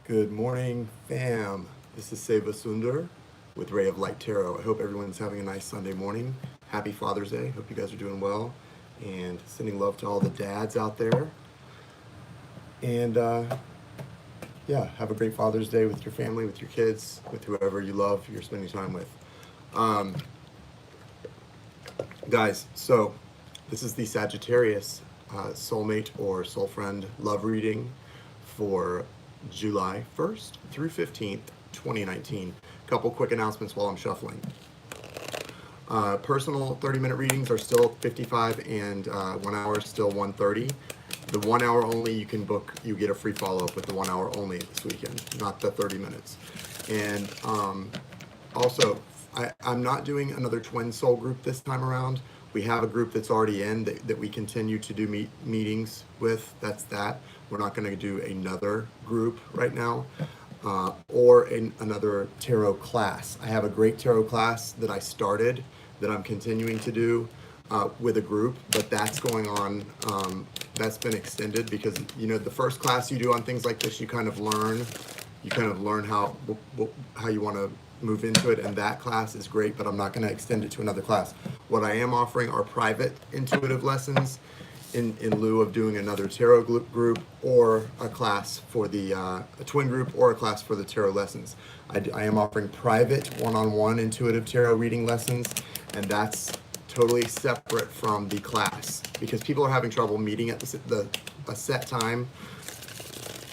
Good morning, fam. This is Seva Sundar with Ray of Light Tarot. I hope everyone's having a nice Sunday morning. Happy Father's Day. Hope you guys are doing well. And sending love to all the dads out there. And yeah, have a great Father's Day with your family, with your kids, with whoever you love you're spending time with. Guys, so this is the Sagittarius Soulmate or Soul Friend love reading for July 1st through 15th, 2019. Couple quick announcements while I'm shuffling. Personal 30-minute readings are still 55 and 1 hour still 130. The 1 hour only you can book, you get a free follow-up with the 1 hour only this weekend, not the 30 minutes. And also, I'm not doing another twin soul group this time around. We have a group that's already in that we continue to do meetings with. That's that. We're not going to do another group right now or another tarot class. I have a great tarot class that I started that I'm continuing to do with a group, but that's going on. That's been extended because, you know, the first class you do on things like this, you kind of learn how you want to move into it, and that class is great, but I'm not going to extend it to another class. What I am offering are private intuitive lessons in lieu of doing another tarot group or a class for the a twin group or a class for the tarot lessons. I am offering private one-on-one intuitive tarot reading lessons, and that's totally separate from the class because people are having trouble meeting at a set time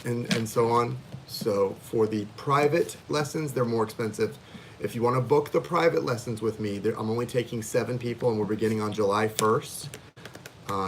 and so on. So for the private lessons, they're more expensive. If you want to book the private lessons with me, I'm only taking 7 people and we're beginning on July 1st.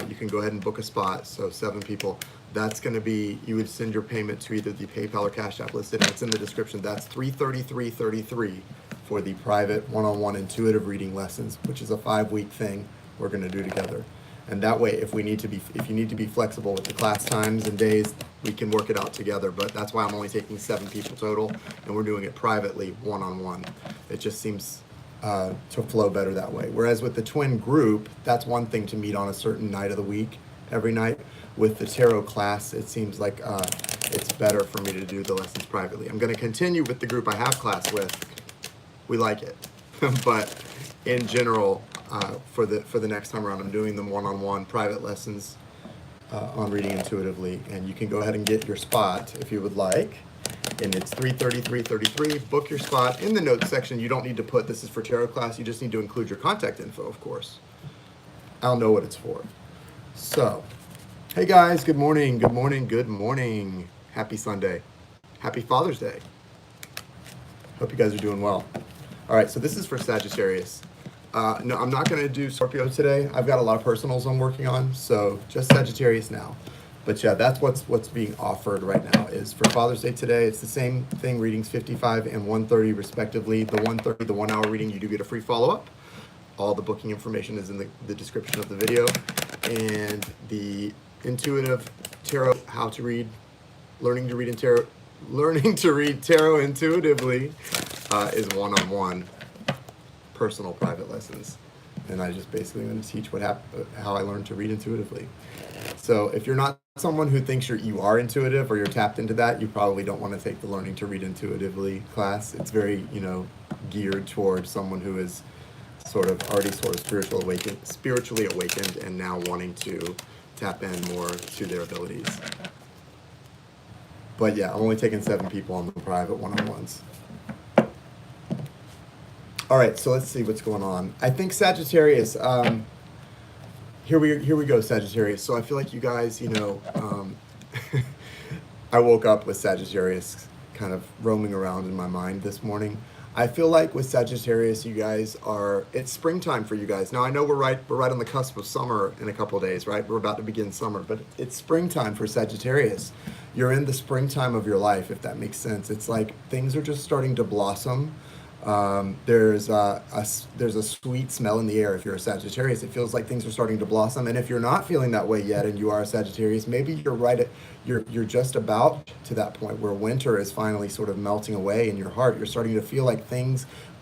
You can go ahead and book a spot. So 7 people. That's going to be, you would send your payment to either the PayPal or Cash App listed. It's in the description. That's $333.33 for the private one-on-one intuitive reading lessons, which is a 5-week thing we're going to do together. And that way, if you need to be flexible with the class times and days, we can work it out together. But that's why I'm only taking 7 people total, and we're doing it privately, one-on-one. It just seems to flow better that way. Whereas with the twin group, that's one thing to meet on a certain night of the week, every night. With the tarot class, it seems like it's better for me to do the lessons privately. I'm going to continue with the group I have class with. We like it, but in general, for the next time around, I'm doing them one-on-one private lessons on reading intuitively, and you can go ahead and get your spot if you would like. And it's $333.33. Book your spot in the notes section. You don't need to put this is for tarot class. You just need to include your contact info, of course. I'll know what it's for. So, hey guys, good morning, good morning, good morning. Happy Sunday. Happy Father's Day. Hope you guys are doing well. All right, so this is for Sagittarius. No, I'm not going to do Scorpio today. I've got a lot of personals I'm working on, so just Sagittarius now. But yeah, that's what's being offered right now is for Father's Day today. It's the same thing, readings 55 and 130 respectively. The 130, the 1 hour reading, you do get a free follow-up. All the booking information is in the description of the video. And the intuitive tarot, how to read, learning to read tarot intuitively is one-on-one personal private lessons. And I just basically going to teach how I learned to read intuitively. So if you're not someone who thinks you are intuitive or you're tapped into that, you probably don't want to take the learning to read intuitively class. It's very, geared towards someone who is already spiritually awakened and now wanting to tap in more to their abilities. But yeah, I'm only taking 7 people on the private one-on-ones. All right, so let's see what's going on. I think Sagittarius, here we go, Sagittarius. So I feel like you guys, I woke up with Sagittarius kind of roaming around in my mind this morning. I feel like with Sagittarius, you guys it's springtime for you guys. Now I know we're right on the cusp of summer in a couple of days, right? We're about to begin summer, but it's springtime for Sagittarius. You're in the springtime of your life, if that makes sense. It's like things are just starting to blossom. There's a sweet smell in the air if you're a Sagittarius. It feels like things are starting to blossom. And if you're not feeling that way yet and you are a Sagittarius, maybe you're just about to that point where winter is finally sort of melting away in your heart. You're starting to feel like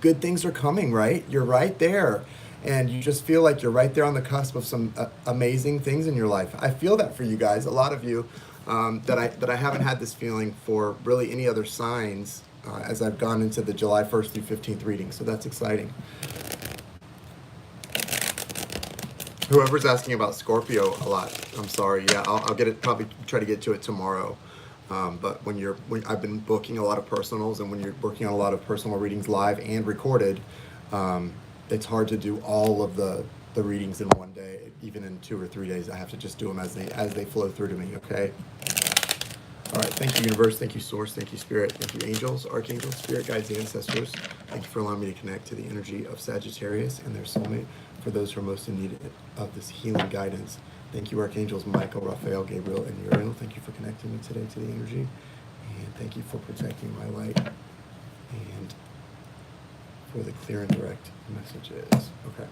good things are coming, right? You're right there. And you just feel like you're right there on the cusp of some amazing things in your life. I feel that for you guys, a lot of you. that I haven't had this feeling for really any other signs as I've gone into the July 1st through 15th reading. So that's exciting. Whoever's asking about Scorpio a lot, I'm sorry. Yeah, I'll get it. Probably try to get to it tomorrow. But when I've been booking a lot of personals, and when you're working on a lot of personal readings live and recorded, it's hard to do all of the readings in one day. Even in 2 or 3 days, I have to just do them as they flow through to me. Okay. All right. Thank you, universe. Thank you, source. Thank you, spirit. Thank you, angels, archangels, spirit guides, ancestors. Thank you for allowing me to connect to the energy of Sagittarius and their soulmate. For those who are most in need of this healing guidance. Thank you, Archangels Michael, Raphael, Gabriel, and Uriel. Thank you for connecting me today to the energy. And thank you for protecting my light and for the clear and direct messages. Okay.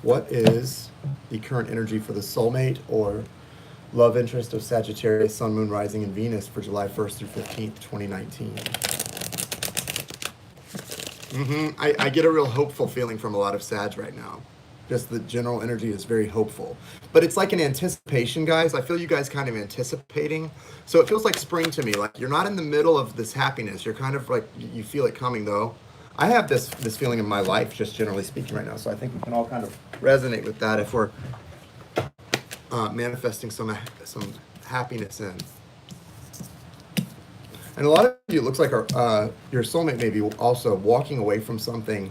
What is the current energy for the soulmate or love interest of Sagittarius, Sun, Moon, Rising, and Venus for July 1st through 15th, 2019? I get a real hopeful feeling from a lot of Sag right now. Just the general energy is very hopeful. But it's like an anticipation, guys. I feel you guys kind of anticipating. So it feels like spring to me. Like you're not in the middle of this happiness. You're kind of like, you feel it coming though. I have this feeling in my life, just generally speaking right now. So I think we can all kind of resonate with that if we're manifesting some happiness in. And a lot of you, it looks like your soulmate may be also walking away from something,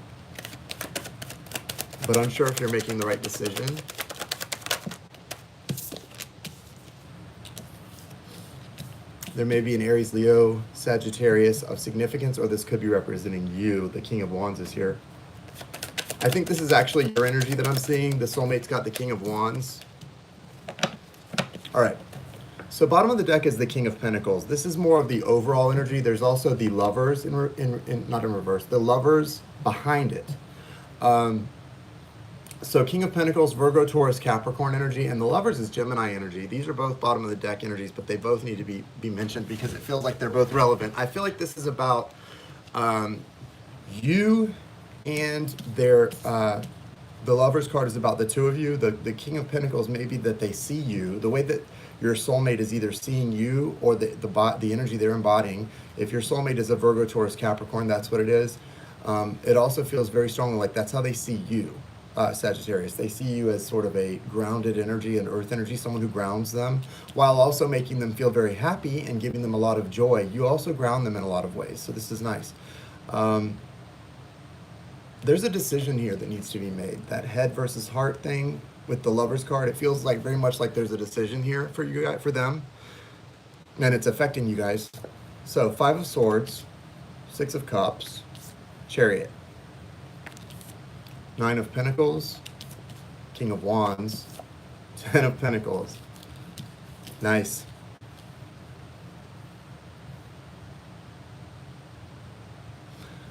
but unsure if you're making the right decision. There may be an Aries, Leo, Sagittarius of significance, or this could be representing you. The King of Wands is here. I think this is actually your energy that I'm seeing. The soulmate's got the King of Wands. All right. So bottom of the deck is the King of Pentacles. This is more of the overall energy. There's also the Lovers, not in reverse, the Lovers behind it. So King of Pentacles, Virgo, Taurus, Capricorn energy, and the Lovers is Gemini energy. These are both bottom of the deck energies, but they both need to be mentioned because it feels like they're both relevant. I feel like this is about you and their... the Lovers card is about the two of you. The King of Pentacles may be that they see you. The way that your soulmate is either seeing you or the energy they're embodying. If your soulmate is a Virgo, Taurus, Capricorn, that's what it is. It also feels very strongly like that's how they see you, Sagittarius. They see you as sort of a grounded energy, an earth energy, someone who grounds them, while also making them feel very happy and giving them a lot of joy. You also ground them in a lot of ways, so this is nice. There's a decision here that needs to be made. That head versus heart thing with the Lovers card, it feels like very much like there's a decision here for you guys, for them, and it's affecting you guys. So 5 of Swords, 6 of Cups, Chariot, 9 of Pentacles, King of Wands, 10 of Pentacles. Nice.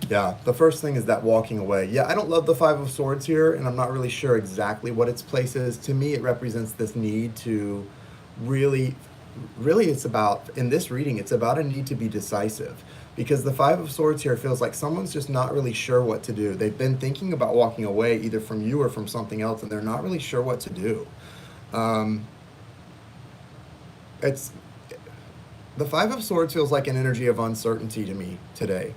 Yeah, the first thing is that walking away. Yeah, I don't love the 5 of Swords here, and I'm not really sure exactly what its place is. To me, it represents this need to really it's about, in this reading, it's about a need to be decisive. Because the 5 of Swords here feels like someone's just not really sure what to do. They've been thinking about walking away either from you or from something else, and they're not really sure what to do. The 5 of Swords feels like an energy of uncertainty to me today.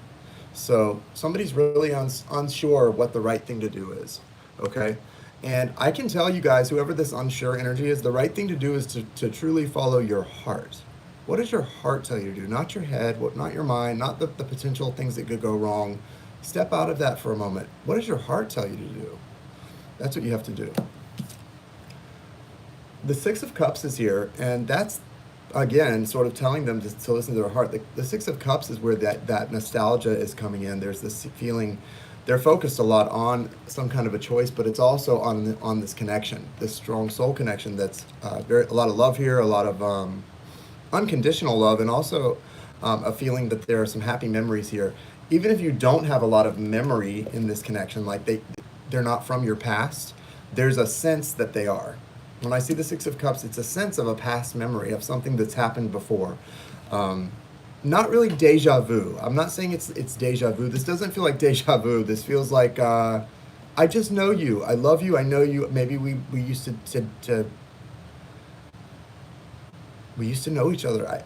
So somebody's really unsure what the right thing to do is, okay? And I can tell you guys, whoever this unsure energy is, the right thing to do is to truly follow your heart. What does your heart tell you to do? Not your head, not your mind, not the potential things that could go wrong. Step out of that for a moment. What does your heart tell you to do? That's what you have to do. The 6 of Cups is here, and that's, again, sort of telling them to listen to their heart. The 6 of Cups is where that nostalgia is coming in. There's this feeling, they're focused a lot on some kind of a choice, but it's also on this connection, this strong soul connection that's a lot of love here, a lot of unconditional love, and also a feeling that there are some happy memories here. Even if you don't have a lot of memory in this connection, like they're not from your past, there's a sense that they are. When I see the 6 of Cups, it's a sense of a past memory of something that's happened before. Not really deja vu. I'm not saying it's deja vu. This doesn't feel like deja vu. This feels like I just know you. I love you. I know you. Maybe we used to we used to know each other.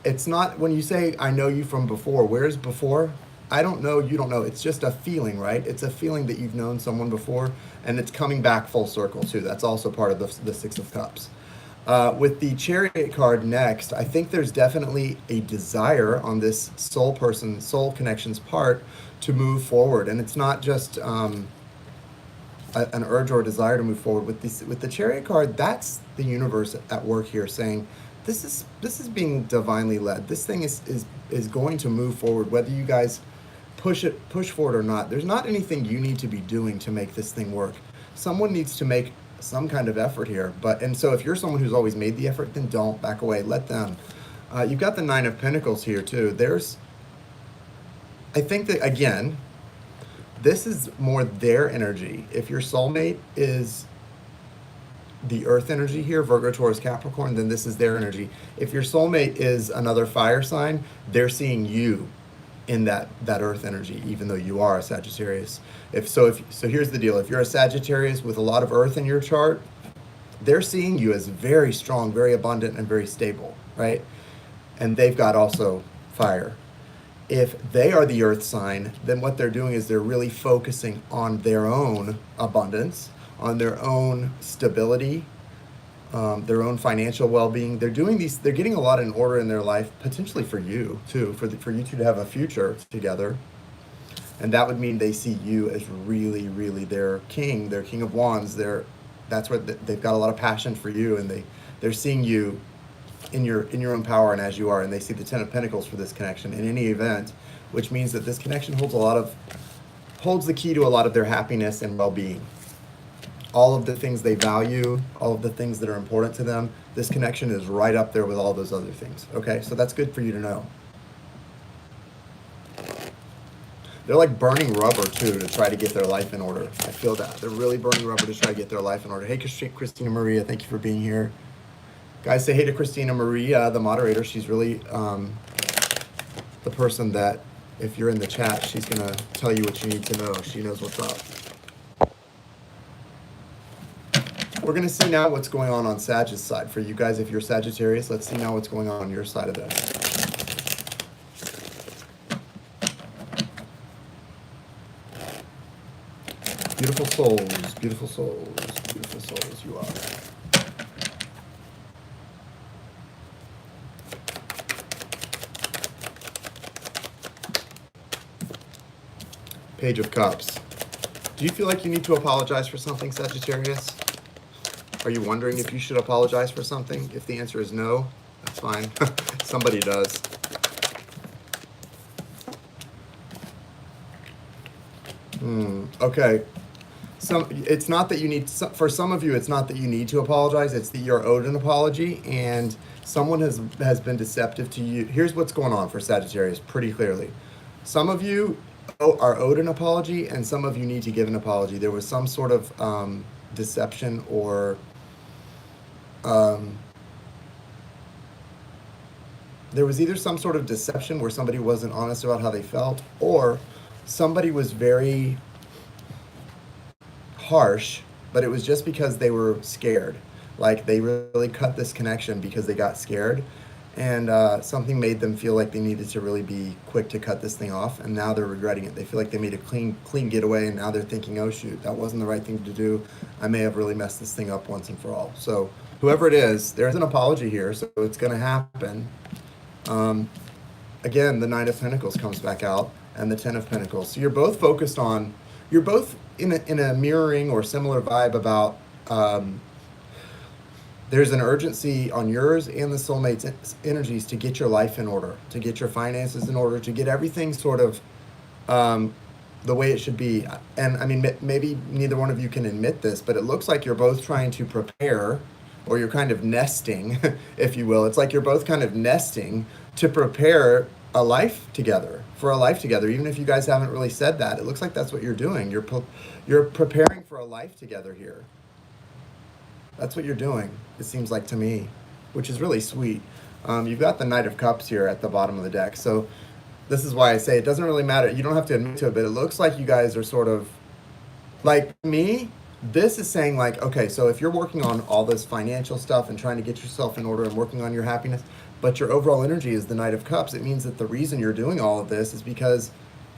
It's not when you say I know you from before. Where's before? I don't know. You don't know. It's just a feeling, right? It's a feeling that you've known someone before, and it's coming back full circle too. That's also part of the Six of Cups. With the Chariot card next, I think there's definitely a desire on this soul connection's part to move forward, and it's not just an urge or a desire to move forward. With the Chariot card, that's the universe at work here, saying this is being divinely led. This thing is going to move forward, whether you guys push forward or not. There's not anything you need to be doing to make this thing work. Someone needs to make some kind of effort here. And so if you're someone who's always made the effort, then don't back away. Let them. You've got the Nine of Pentacles here too. I think that, again, this is more their energy. If your soulmate is the earth energy here, Virgo, Taurus, Capricorn, then this is their energy. If your soulmate is another fire sign, they're seeing you in that earth energy, even though you are a Sagittarius. So here's the deal. If you're a Sagittarius with a lot of earth in your chart, they're seeing you as very strong, very abundant, and very stable, right? And they've got also fire. If they are the earth sign, then what they're doing is they're really focusing on their own abundance, on their own stability, their own financial well-being. They're getting a lot in order in their life, potentially for you too, for you two to have a future together. And that would mean they see you as really, really their king of wands. That's where they've got a lot of passion for you, and they're seeing you in your own power and as you are, and they see the Ten of Pentacles for this connection in any event, which means that this connection holds the key to a lot of their happiness and well-being. All of the things they value, all of the things that are important to them, this connection is right up there with all those other things. Okay, so that's good for you to know. They're like burning rubber too to try to get their life in order. I feel that. They're really burning rubber to try to get their life in order. Hey, Christina Maria, thank you for being here. Guys, say hey to Christina Maria, the moderator. She's really the person that, if you're in the chat, she's going to tell you what you need to know. She knows what's up. We're going to see now what's going on Sag's side. For you guys, if you're Sagittarius, let's see now what's going on your side of this. Beautiful souls, beautiful souls, beautiful souls you are. Page of Cups. Do you feel like you need to apologize for something, Sagittarius? Are you wondering if you should apologize for something? If the answer is no, that's fine. Somebody does. Okay. It's not that you need, for some of you, it's not that you need to apologize. It's that you're owed an apology, and someone has been deceptive to you. Here's what's going on for Sagittarius pretty clearly. Some of you are owed an apology, and some of you need to give an apology. There was some sort of deception, or there was either some sort of deception where somebody wasn't honest about how they felt, or somebody was very harsh, but it was just because they were scared. Like, they really cut this connection because they got scared, and something made them feel like they needed to really be quick to cut this thing off, and now they're regretting it. They feel like they made a clean getaway, and now they're thinking, oh shoot, that wasn't the right thing to do. I may have really messed this thing up once and for all. So whoever it is, there's an apology here, so it's going to happen. Again, the Nine of Pentacles comes back out, and the Ten of Pentacles. So you're both focused on, you're both in a mirroring or similar vibe about, there's an urgency on yours and the soulmate's energies to get your life in order, to get your finances in order, to get everything sort of the way it should be. And I mean, maybe neither one of you can admit this, but it looks like you're both trying to prepare, or you're kind of nesting, if you will. It's like you're both kind of nesting to prepare a life together, for a life together. Even if you guys haven't really said that, it looks like that's what you're doing. You're preparing for a life together here. That's what you're doing, it seems like to me, which is really sweet. You've got the Knight of Cups here at the bottom of the deck. So this is why I say it doesn't really matter. You don't have to admit to it, but it looks like you guys are sort of, like me, this is saying like, okay, so if you're working on all this financial stuff and trying to get yourself in order and working on your happiness, but your overall energy is the Knight of Cups, it means that the reason you're doing all of this is because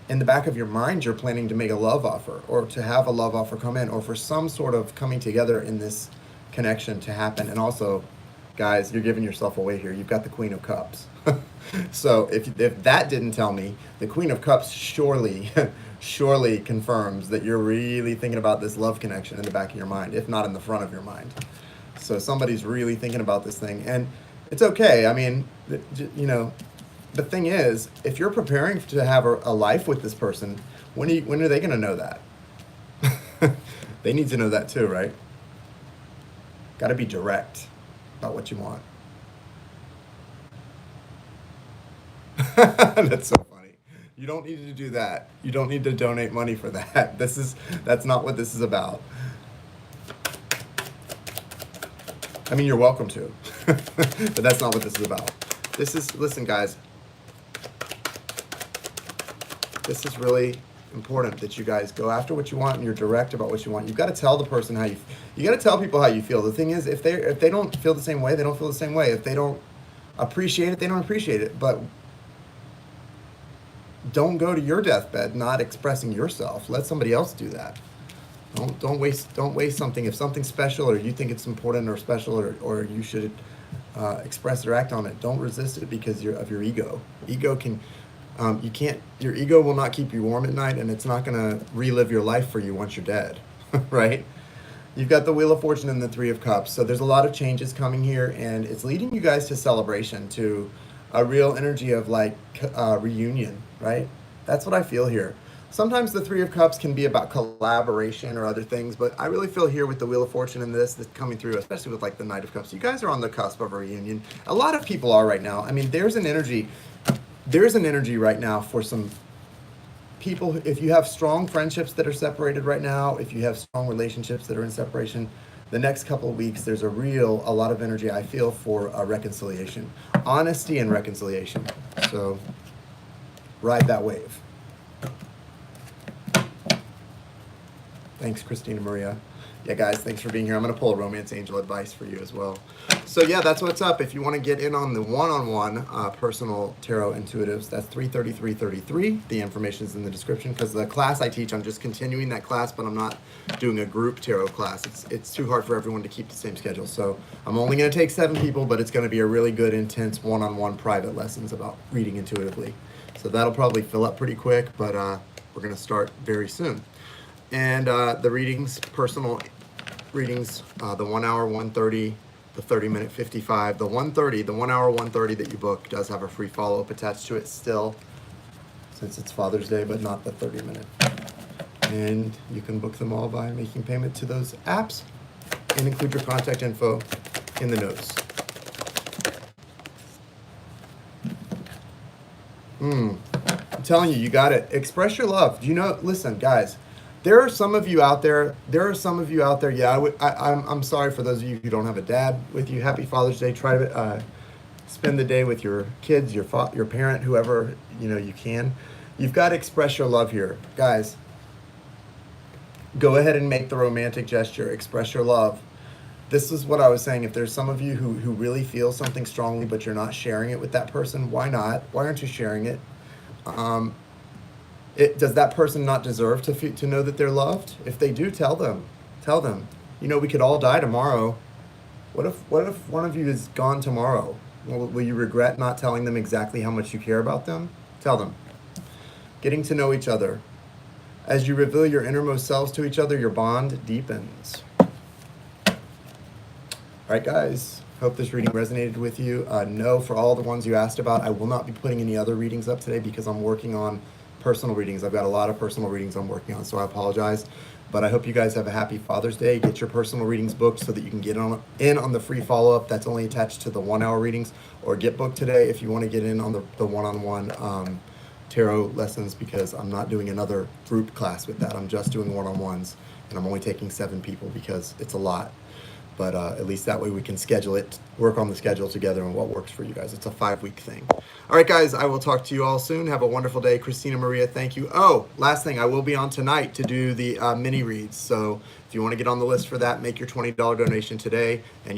in the back of your mind, you're planning to make a love offer or to have a love offer come in or for some sort of coming together in this connection to happen. And also, guys, you're giving yourself away here. You've got the Queen of Cups. So if that didn't tell me, the Queen of Cups surely surely confirms that you're really thinking about this love connection in the back of your mind, if not in the front of your mind. So somebody's really thinking about this thing, and it's okay. I mean, you know, the thing is, if you're preparing to have a life with this person, when are they going to know that? They need to know that too, right? Got to be direct about what you want. That's so funny. You don't need to do that. You don't need to donate money for that. That's not what this is about. I mean, you're welcome to, but that's not what this is about. Listen, guys, this is really important that you guys go after what you want and you're direct about what you want. You've got to tell the person how you got to tell people how you feel. The thing is, if they don't feel the same way, they don't feel the same way. If they don't appreciate it, they don't appreciate it. But don't go to your deathbed not expressing yourself. Let somebody else do that. Don't waste something. If something's special or you think it's important or special or you should express or act on it, don't resist it because of your ego. Ego can your ego will not keep you warm at night, and it's not going to relive your life for you once you're dead. Right? You've got the Wheel of Fortune and the Three of Cups, so there's a lot of changes coming here, and it's leading you guys to celebration, to a real energy of like reunion, right? That's what I feel here. Sometimes the Three of Cups can be about collaboration or other things, but I really feel here with the Wheel of Fortune and this coming through, especially with like the Knight of Cups. You guys are on the cusp of a reunion. A lot of people are right now. I mean, there's an energy right now for some people. If you have strong friendships that are separated right now, if you have strong relationships that are in separation, the next couple of weeks, there's a lot of energy I feel for a reconciliation, honesty and reconciliation. So ride that wave. Thanks, Christina Maria. Yeah, guys, thanks for being here. I'm going to pull a romance angel advice for you as well. So yeah, that's what's up. If you want to get in on the one-on-one personal tarot intuitives, that's 33333. The information is in the description because the class I teach, I'm just continuing that class, but I'm not doing a group tarot class. It's too hard for everyone to keep the same schedule. So I'm only going to take 7 people, but it's going to be a really good, intense one-on-one private lessons about reading intuitively. So that'll probably fill up pretty quick, but we're going to start very soon. And the readings, personal readings, the 1 hour, 130, the 30-minute 55, the 130, the 1 hour, 130 that you book does have a free follow-up attached to it still, since it's Father's Day, but not the 30-minute. And you can book them all by making payment to those apps and include your contact info in the notes. I'm telling you, you got it. Express your love. You know, listen, guys. There are some of you out there. Yeah, I'm sorry for those of you who don't have a dad with you. Happy Father's Day. Try to spend the day with your kids, your parent, whoever you can. You've got to express your love here, guys. Go ahead and make the romantic gesture. Express your love. This is what I was saying. If there's some of you who really feel something strongly, but you're not sharing it with that person, why not? Why aren't you sharing it? Does that person not deserve to know that they're loved? If they do, tell them. Tell them. We could all die tomorrow. What if one of you is gone tomorrow? Will you regret not telling them exactly how much you care about them? Tell them. Getting to know each other. As you reveal your innermost selves to each other, your bond deepens. All right, guys. Hope this reading resonated with you. No, for all the ones you asked about, I will not be putting any other readings up today because I'm working on personal readings. I've got a lot of personal readings I'm working on, so I apologize. But I hope you guys have a happy Father's Day. Get your personal readings booked so that you can get in on the free follow-up that's only attached to the 1 hour readings, or get booked today if you want to get in on the one-on-one tarot lessons, because I'm not doing another group class with that. I'm just doing one-on-ones, and I'm only taking 7 people because it's a lot. But at least that way we can schedule it, work on the schedule together and what works for you guys. It's a 5-week thing. All right, guys, I will talk to you all soon. Have a wonderful day. Christina Maria, thank you. Oh, last thing, I will be on tonight to do the mini reads. So if you want to get on the list for that, make your $20 donation today, and you'll